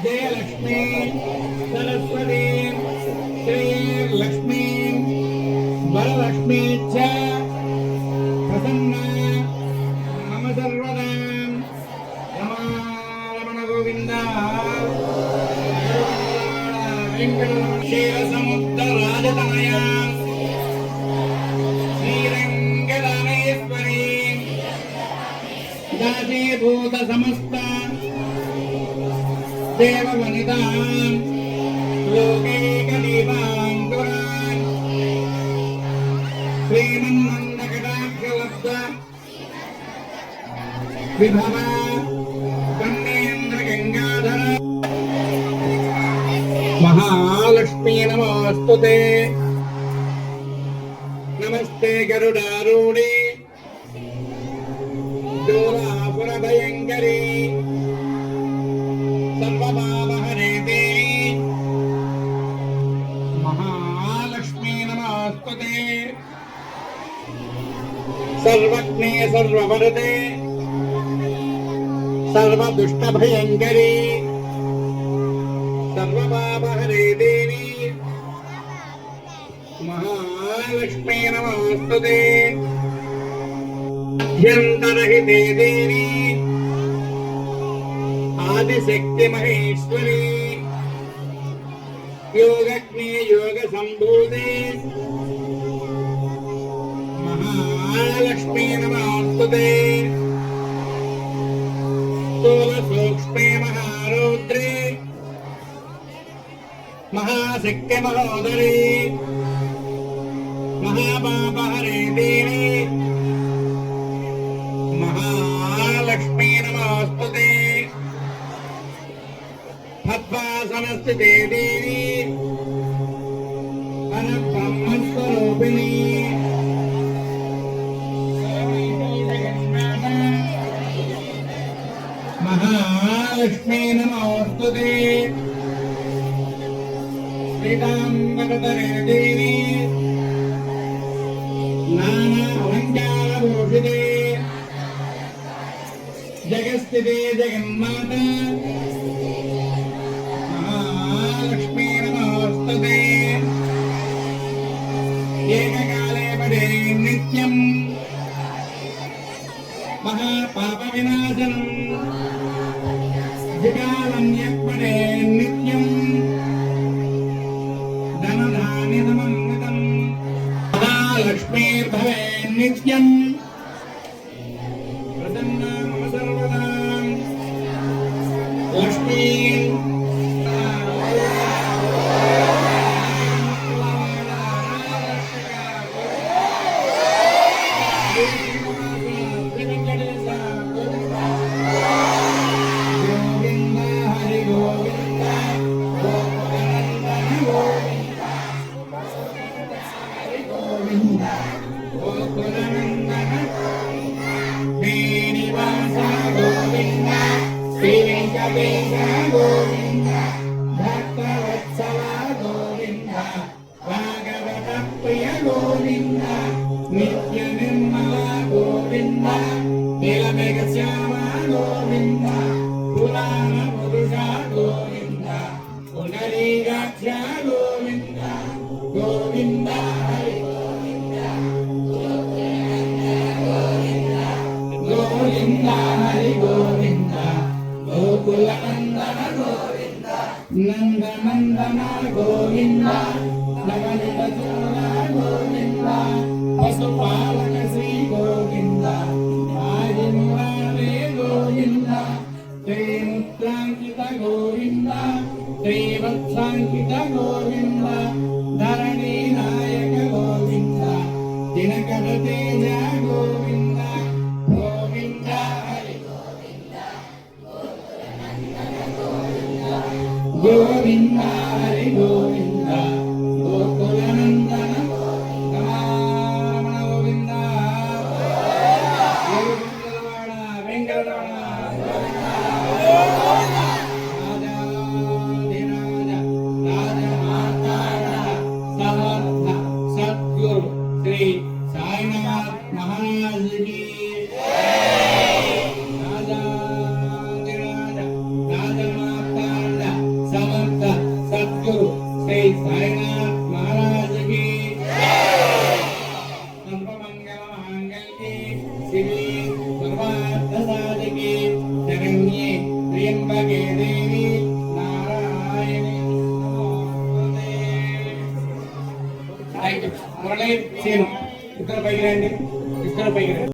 जयलक्ष्मी सरस्वती श्रीलक्ष्मी वरलक्ष्मी च प्रसन्ना मम सर्वदा रमण गोविंद क्षीरसमुद्र राजतनया श्रीरंगदानेश्वरी दासीभूत समस्त देववनितां लोकैकदीपाङ्कुरान् श्रीमन्मन्दकटाक्षलब्ध विभवा कन्येन्द्रगङ्गाधर महालक्ष्मी नमोऽस्तुते नमस्ते गरुडारूढे दोलापुरभयङ्करी सर्वपापहरे देवी महालक्ष्मी नमोऽस्तुते सर्वज्ञे सर्ववरदे सर्वदुष्टभयङ्करी सर्वपापहरे देवी महालक्ष्मी नमोऽस्तुते अध्यन्तरहिते देवी आदिशक्ति महेश्वरी योगज्ञे योग संभूते महालक्ष्मी नमोस्तुते स्थूल सूक्ष्मे महारौद्रे महाशक्ति महोदरी महापापहरे देवी महालक्ष्मी नमोस्तुते पद्मासनस्थिते देवी परब्रह्मस्वरूपिणी महालक्ष्मी नमोस्तुते श्रीकाम्बरधरे देवी नाना अलङ्कारभूषिते जगस्थिते जगन्माता महालक्ष्मी नमोस्तुते एककाले पठे नित्यं महापापविनाशनम् द्विकालं यः पठे नित्यं धनधान्यसमन्वितम् महालक्ष्मीर्भवे नित्यं प्रसन्ना मम सर्वदा लक्ष्मी गोविंद भक्तवत्सला गोविंद भागवत प्रिय गोविंद नित्य निर्मला गोविंद नीलमेघ श्यामा गोविंद पुराण पुरुषा गोविंद पुनरीगाक्ष गोविंद गोविंद हरि गोविंद गोविंद हरि गोविंद गोकुलनंदन गोविंद नंदनंदन गोविंद नवनीतचूड़ गोविंद पशुपालक श्री गोविंद आदिमुरारे गोविंद त्रिमुद्रांकित गोविंद त्रिवत्सांकित गोविंद धरणी नायक गोविंद दिनकर तेज गोविंद गोविंद गोविंद हरि गोविंद गोकुलनंदन रमण गोविंद वेंकटरमण राजाधिराज राजमार्तांड समर्थ सद्गुरु श्री साईनाथ महाराज की राजाधिराज राजमार्तांड समर्थ सद्गुरु श्री साईनाथ महाराज की सर्वमंगल मांगल्ये शिवे सर्वार्थ साधके शरण्ये त्र्यंबके देवी नारायणी नमोस्तुते। Thank you. मुरली सीन इधर पైకి రండి, ఇద్దరు పైకి రండి.